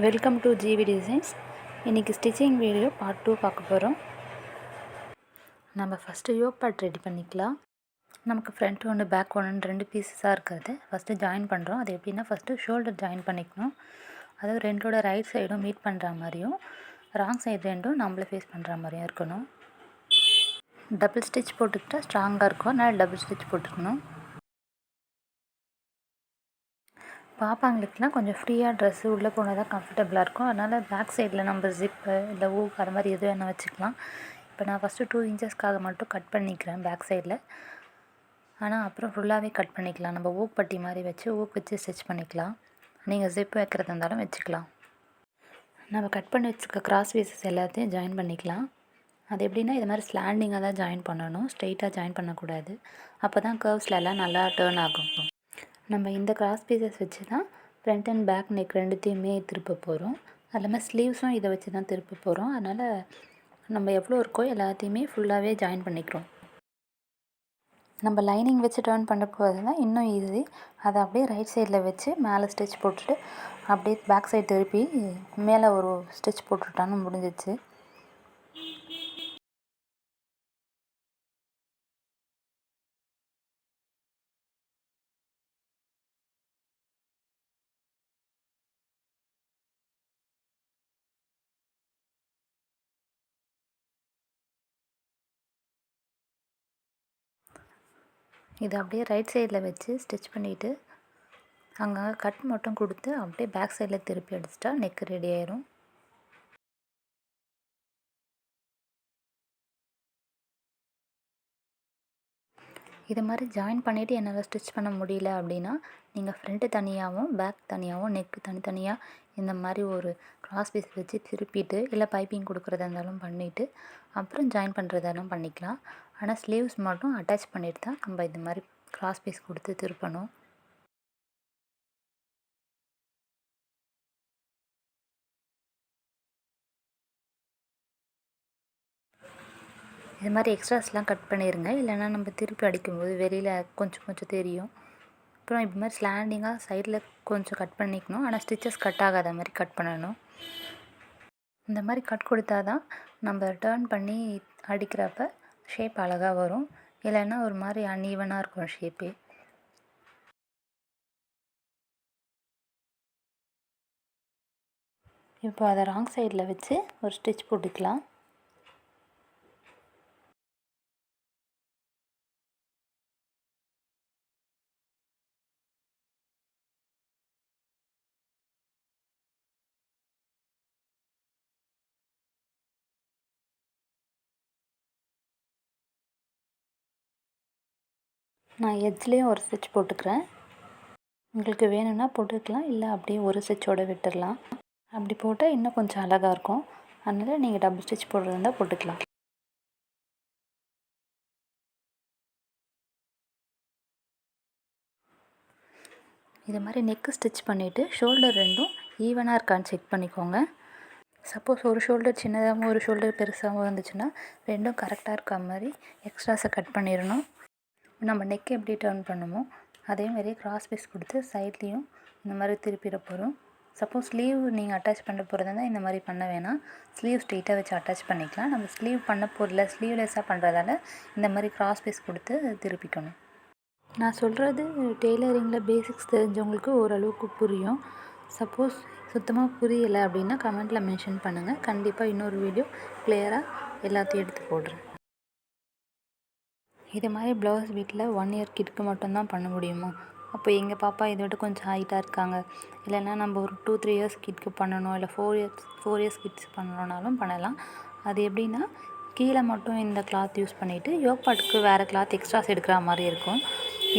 Welcome to G V designs. இன்றைக்கி stitching video part 2 பார்க்க போகிறோம். நம்ம ஃபஸ்ட்டு யோக் பார்ட் ரெடி பண்ணிக்கலாம். நமக்கு ஃப்ரண்ட் ஒன்று பேக் ஒன்று 2 பீஸஸாக இருக்கிறது ஃபஸ்ட்டு ஜாயின் பண்ணுறோம். அது எப்படின்னா ஃபஸ்ட்டு ஷோல்டர் ஜாயின் பண்ணிக்கணும். அதாவது ரெண்டோட ரைட் சைடும் மீட் பண்ணுற மாதிரியும் ராங் சைடு ரெண்டும் நம்மளை ஃபேஸ் பண்ணுற மாதிரியும் இருக்கணும். டபுள் ஸ்டிச் போட்டுக்கிட்டால் ஸ்ட்ராங்காக இருக்கும், அதனால் டபுள் ஸ்டிச் போட்டுக்கணும். பாப்பாங்களுக்குலாம் கொஞ்சம் ஃப்ரீயாக ட்ரெஸ்ஸு உள்ளே போனால் தான் கம்ஃபர்டபுளாக இருக்கும். அதனால் பேக் சைடில் நம்ம ஜிப்பு இல்லை ஊக் அது மாதிரி எது வேணால் வச்சுக்கலாம். இப்போ நான் ஃபஸ்ட்டு 2 இன்ச்சஸ்க்காக மட்டும் கட் பண்ணிக்கிறேன் பேக் சைடில். ஆனால் அப்புறம் ஃபுல்லாகவே கட் பண்ணிக்கலாம். நம்ம ஊக் பட்டி மாதிரி வச்சு ஊக் வச்சு ஸ்டிச் பண்ணிக்கலாம். நீங்கள் ஜிப்பு வைக்கிறதா இருந்தாலும் வச்சுக்கலாம். நம்ம கட் பண்ணி வச்சுக்க கிராஸ் பீசஸ் எல்லாத்தையும் ஜாயின் பண்ணிக்கலாம். அது எப்படின்னா இது மாதிரி ஸ்லாண்டிங்காக தான் ஜாயின் பண்ணணும், ஸ்ட்ரெயிட்டாக ஜாயின் பண்ணக்கூடாது. அப்போ தான் கர்வ்ஸில் எல்லாம் நல்லா டேர்ன் ஆகும். நம்ம இந்த கிராஸ் பீசஸ் வச்சு தான் ஃப்ரண்ட் அண்ட் பேக் நெக் ரெண்டுத்தையுமே திருப்ப போகிறோம். அது இல்லாமல் ஸ்லீவ்ஸும் இதை வச்சு தான் திருப்ப போகிறோம். அதனால் நம்ம எவ்வளோ இருக்கோ எல்லாத்தையுமே ஃபுல்லாகவே ஜாயின் பண்ணிக்கிறோம். நம்ம லைனிங் வச்சு டர்ன் பண்ண போகிறது தான் இன்னும் ஈஸி. அதை அப்படியே ரைட் சைடில் வச்சு மேலே ஸ்டிச் போட்டுட்டு அப்படியே பேக் சைடு திருப்பி மேலே ஒரு ஸ்டிச் போட்டுட்டான்னு முடிஞ்சிச்சு. இதை அப்படியே ரைட் சைடில் வச்சு ஸ்டிச் பண்ணிவிட்டு அங்கே கட் மட்டும் கொடுத்து அப்படியே பேக் சைடில் திருப்பி அடிச்சிட்டா நெக் ரெடி ஆயிரும். இது மாதிரி ஜாயின் பண்ணிவிட்டு என்னால் ஸ்டிச் பண்ண முடியல அப்படின்னா நீங்கள் ஃப்ரண்ட்டு தனியாகவும் பேக் தனியாகவும் நெக்கு தனித்தனியாக இந்த மாதிரி ஒரு கிராஸ் பீஸ் வச்சு திருப்பிட்டு இல்லை பைப்பிங் கொடுக்குறதா இருந்தாலும் பண்ணிவிட்டு அப்புறம் ஜாயின் பண்ணுறதாலும் பண்ணிக்கலாம். ஆனால் ஸ்லீவ்ஸ் மட்டும் அட்டாச் பண்ணிட்டு தான் நம்ம இந்த மாதிரி கிராஸ் பீஸ் கொடுத்து திருப்பணும். இது மாதிரி எக்ஸ்ட்ராஸ்லாம் கட் பண்ணிடுங்க, இல்லைன்னா நம்ம திருப்பி அடிக்கும்போது வெளியில் கொஞ்சம் தெரியும். அப்புறம் இது மாதிரி ஸ்லாண்டிங்காக சைடில் கொஞ்சம் கட் பண்ணிக்கணும். ஆனால் ஸ்டிச்சஸ் கட் ஆகாத மாதிரி கட் பண்ணணும். இந்த மாதிரி கட் கொடுத்தா தான் நம்ம டர்ன் பண்ணி அடிக்கிறப்ப ஷேப் அழகாக வரும். இல்லைன்னா ஒரு மாதிரி அன்ஈவனாக இருக்கும் ஷேப்பே. இப்போ அதை ராங் சைடில் வச்சு ஒரு ஸ்டிச் போட்டுக்கலாம். நான் எட்ஜ்லேயும் ஒரு ஸ்டிச் போட்டுக்கிறேன். உங்களுக்கு வேணும்னா போட்டுக்கலாம், இல்லை அப்படியே ஒரு ஸ்டிச்சோடு விட்டுடலாம். அப்படி போட்டால் இன்னும் கொஞ்சம் அழகாக இருக்கும். அதனால் நீங்கள் டபுள் ஸ்டிச் போடுறதா இருந்தால் போட்டுக்கலாம். இது மாதிரி நெக்கு ஸ்டிச் பண்ணிவிட்டு ஷோல்டர் ரெண்டும் ஈவனாக இருக்கான்னு செக் பண்ணிக்கோங்க. சப்போஸ் ஒரு ஷோல்டர் சின்னதாகவும் ஒரு ஷோல்டர் பெருசாகவும் இருந்துச்சுன்னா ரெண்டும் கரெக்டாக இருக்க மாதிரி எக்ஸ்ட்ராஸை கட் பண்ணிடணும். நம்ம நெக் எப்படி டர்ன் பண்ணுமோ அதேமாதிரி கிராஸ் பீஸ் கொடுத்து சைட்லேயும் இந்த மாதிரி திருப்பிட போகிறோம். சப்போஸ் ஸ்லீவ் நீங்கள் அட்டாச் பண்ண போகிறதா இருந்தால் இந்த மாதிரி பண்ண வேணாம், ஸ்லீவ் ஸ்ட்ரெயிட்டாக வச்சு அட்டாச் பண்ணிக்கலாம். நம்ம ஸ்லீவ் பண்ண போகிறதில்ல, ஸ்லீவ்லெஸ்ஸாக பண்ணுறதால இந்த மாதிரி கிராஸ் பீஸ் கொடுத்து திருப்பிக்கணும். நான் சொல்கிறது டெய்லரிங்கில் பேசிக்ஸ் தெரிஞ்சவங்களுக்கு ஓரளவுக்கு புரியும். சப்போஸ் சுத்தமாக புரியலை அப்படின்னா கமெண்ட்டில் மென்ஷன் பண்ணுங்கள். கண்டிப்பாக இன்னொரு வீடியோ கிளியராக எல்லாத்தையும் எடுத்து போடுறேன். இது மாதிரி ப்ளவுஸ் வீட்டில் 1 இயர் கிட்க்கு மட்டும்தான் பண்ண முடியுமா? அப்போ எங்கள் பாப்பா இதை விட கொஞ்சம் ஹைட்டாக இருக்காங்க, இல்லைன்னா நம்ம ஒரு 2-3 இயர்ஸ் கிட்க்கு பண்ணணும், இல்லை 4 இயர்ஸ் கிட்ஸ் பண்ணணுன்னாலும் பண்ணலாம். அது எப்படின்னா கீழே மட்டும் இந்த கிளாத் யூஸ் பண்ணிவிட்டு யோக் பார்ட்டுக்கு வேறு கிளாத் எக்ஸ்ட்ராஸ் எடுக்கிற மாதிரி இருக்கும்.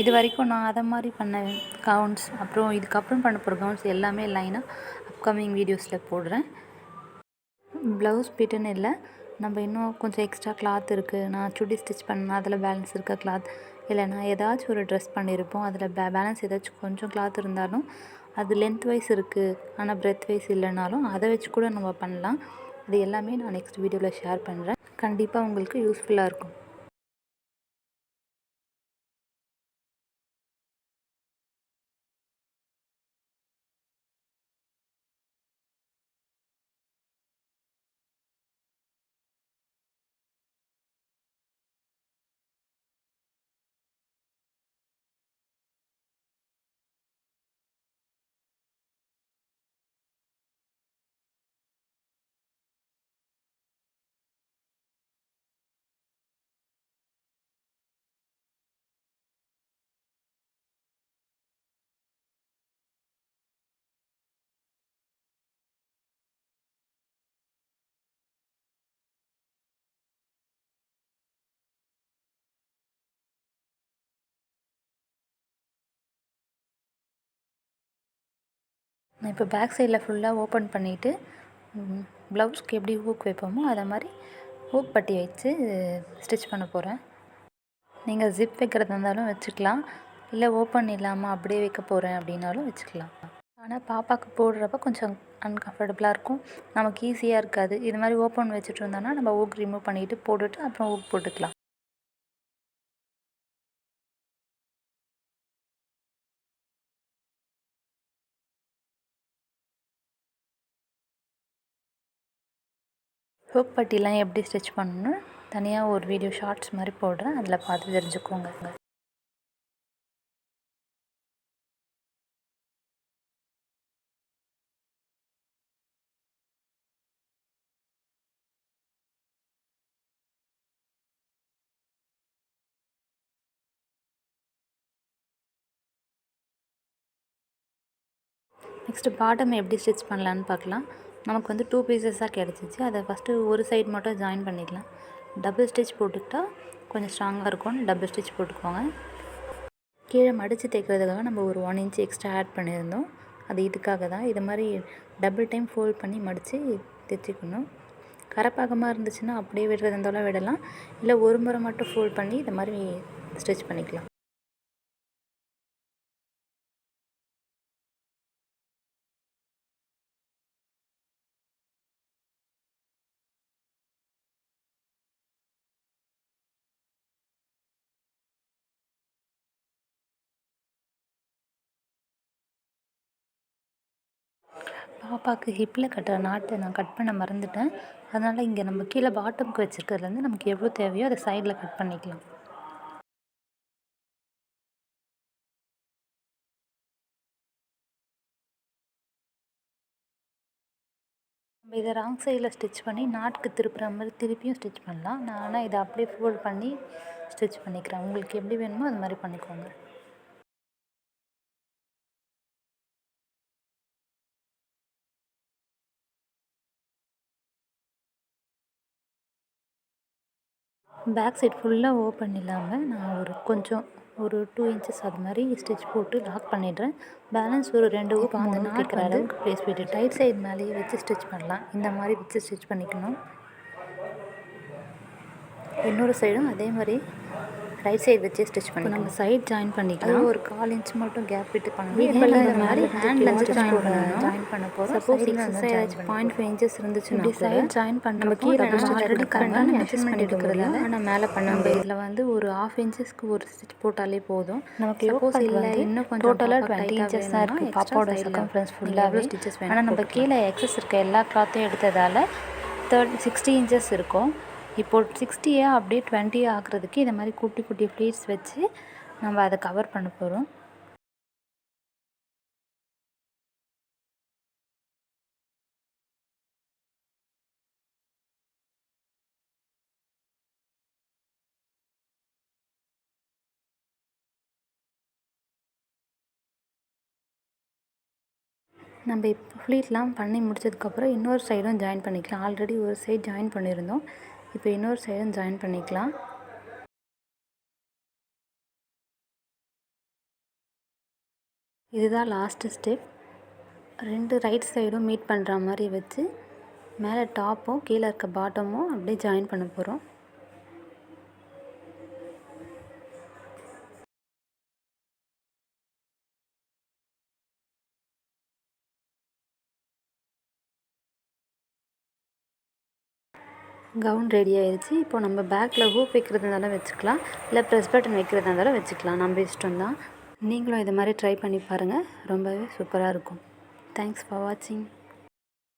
இது வரைக்கும் நான் அதை மாதிரி பண்ண கவுன்ஸ், அப்புறம் இதுக்கப்புறம் பண்ண போகிற கவுன்ஸ் எல்லாமே லைனாக அப்கமிங் வீடியோஸில் போடுறேன். ப்ளவுஸ் பிட்டுன்னு இல்லை, நம்ம இன்னும் கொஞ்சம் எக்ஸ்ட்ரா கிளாத் இருக்குது, நான் சுடி ஸ்டிச் பண்ணால் அதில் பேலன்ஸ் இருக்க கிளாத், இல்லைனா ஏதாச்சும் ஒரு ட்ரெஸ் பண்ணியிருப்போம் அதில் பேலன்ஸ் ஏதாச்சும் கொஞ்சம் கிளாத் இருந்தாலும் அது லென்த் வைஸ் இருக்குது ஆனால் பிரெத் வைஸ் இல்லைனாலும் அதை வச்சு கூட நம்ம பண்ணலாம். இது எல்லாமே நான் நெக்ஸ்ட் வீடியோவில் ஷேர் பண்ணுறேன். கண்டிப்பாக உங்களுக்கு யூஸ்ஃபுல்லாக இருக்கும். நான் இப்போ பேக் சைடில் ஃபுல்லாக ஓப்பன் பண்ணிவிட்டு ப்ளவுஸ்க்கு எப்படி ஹூக் வைப்போமோ அதை மாதிரி ஹூக் பட்டி வச்சு ஸ்டிச் பண்ண போகிறேன். நீங்கள் ஜிப் வைக்கிறதா இருந்தாலும் வச்சுக்கலாம், இல்லை ஓப்பன் இல்லாமல் அப்படியே வைக்க போகிறேன் அப்படின்னாலும் வச்சுக்கலாம். ஆனால் பாப்பாவுக்கு போடுறப்ப கொஞ்சம் அன்கம்ஃபர்டபுளாக இருக்கும், நமக்கு ஈஸியாக இருக்காது. இது மாதிரி ஓப்பன் வச்சுட்டு இருந்தோன்னா நம்ம ஹூக் ரிமூவ் பண்ணிவிட்டு போட்டுட்டு அப்புறம் ஹூக் போட்டுக்கலாம். ஹூக் பட்டிலாம் எப்படி ஸ்டிச் பண்ணணும்னு தனியாக ஒரு வீடியோ ஷார்ட்ஸ் மாதிரி போடுறேன், அதில் பார்த்து தெரிஞ்சுக்கோங்க. நெக்ஸ்ட்டு பாட்டம் எப்படி ஸ்டிச் பண்ணலான்னு பார்க்கலாம். நமக்கு வந்து 2 பீசஸாக கிடச்சிச்சு. அதை ஃபஸ்ட்டு ஒரு சைடு மட்டும் ஜாயின் பண்ணிக்கலாம். டபுள் ஸ்டிச் போட்டுக்கிட்டா கொஞ்சம் ஸ்ட்ராங்காக இருக்கும்னு டபுள் ஸ்டிச் போட்டுக்கோங்க. கீழே மடித்து தைக்கிறதுக்காக நம்ம ஒரு 1 இன்ச் எக்ஸ்ட்ரா ஆட் பண்ணியிருந்தோம், அது இதுக்காக தான். இது மாதிரி டபுள் டைம் ஃபோல்ட் பண்ணி மடித்து தைச்சிக்கணும். கரப்பாகமாக இருந்துச்சுன்னா அப்படியே விடுறது இருந்தாலும் விடலாம், இல்லை ஒரு முறை மட்டும் ஃபோல்ட் பண்ணி இது மாதிரி ஸ்டிச் பண்ணிக்கலாம். பாப்பாவுக்கு ஹிப்பில் கட்டுற நாட்டை நான் கட் பண்ண மறந்துட்டேன், அதனால் இங்கே நம்ம கீழே பாட்டமுக்கு வச்சுருக்கிறதுலேருந்து நமக்கு எவ்வளோ தேவையோ அதை சைடில் கட் பண்ணிக்கலாம். நம்ம இதை ராங் சைடில் ஸ்டிச் பண்ணி நாட்டுக்கு திருப்புற மாதிரி திருப்பியும் ஸ்டிச் பண்ணலாம். நான் ஆனால் இதை அப்படியே ஃபோல்ட் பண்ணி ஸ்டிச் பண்ணிக்கிறேன். உங்களுக்கு எப்படி வேணுமோ அது மாதிரி பண்ணிக்கோங்க. பேக் சைட் ஃபுல்லாக ஓப்பன் இல்லாமல் நான் ஒரு 2 இன்ச்சஸ் அது மாதிரி ஸ்டிச் போட்டு லாக் பண்ணிடுறேன். பேலன்ஸ் ஒரு 2 ஊக்கு அந்த நாட்டுக்கிற அளவுக்கு ப்ளேஸ் விட்டு ரைட் சைடு மேலேயே வச்சு ஸ்டிச் பண்ணலாம். இந்த மாதிரி வச்சு ஸ்டிச் பண்ணிக்கணும். இன்னொரு சைடும் அதே மாதிரி ரைட் சைடு வச்சு ஸ்டிச் பண்ணி நம்ம சைட் ஜாயின் பண்ணிக்கலாம். ஒரு 1/4 இன்ச் மட்டும் கேப் விட்டு பண்ணணும். இப்போ இந்த மாதிரி ஹேண்டில் வந்து ஜாயின் பண்ண போகிறோம். சப்போஸ் 0.5 இன்ச்சஸ் இருந்துச்சுன்னா சைட் ஜாயின் பண்ண நம்ம கீழே ஆல்ரெடி கரெக்டாக மெஷர்மெண்ட் எடுக்கிறதால ஆனால் மேலே பண்ண நம்ம இதில் வந்து ஒரு 1/2 இன்ச்சஸ்க்கு ஒரு ஸ்டிச் போட்டாலே போதும். நமக்கு சப்போஸ் இல்லை இன்னும் கொஞ்சம் டோட்டலாக 20 இன்ச்சஸ் தான் இருக்குது பாப்பாவோட சர்க்கம்ஃபரன்ஸ் ஃபுல்லாகவே ஸ்டிச்சஸ் வேணும். ஆனால் நம்ம கீழே எக்ஸஸ் இருக்க எல்லா கிளாத்தையும் எடுத்ததால் 60 இன்ச்சஸ் இருக்கும். இப்போது 60 அப்படியே 20 ஆக்குறதுக்கு இந்த மாதிரி குட்டி குட்டி ப்ளீட்ஸ் வச்சு நம்ம அதை கவர் பண்ண போகிறோம். நம்ம இப்போ ஃப்ளீட்லாம் பண்ணி முடிச்சதுக்கப்புறம் இன்னொரு சைடும் ஜாயின் பண்ணிக்கலாம். ஆல்ரெடி ஒரு சைடு ஜாயின் பண்ணியிருந்தோம், இப்போ இன்னொரு சைடும் ஜாயின் பண்ணிக்கலாம். இதுதான் லாஸ்ட்டு ஸ்டெப். 2 ரைட் சைடும் மீட் பண்ணுற மாதிரி வச்சு மேலே டாப்பும் கீழே இருக்க பாட்டமும் அப்படியே ஜாயின் பண்ண போகிறோம். கவுன் ரெடி ஆயிடுச்சு. இப்போ நம்ம பேக்கில் ஹூப் வைக்கிறதா இருந்தாலும் வச்சுக்கலாம், இல்லை ப்ரெஸ் பட்டன் வைக்கிறதா இருந்தாலும் வச்சுக்கலாம், நம்ம இஷ்டம் தான். நீங்களும் இது மாதிரி ட்ரை பண்ணி பாருங்கள், ரொம்பவே சூப்பராக இருக்கும். தேங்க்ஸ் ஃபார் வாட்சிங்.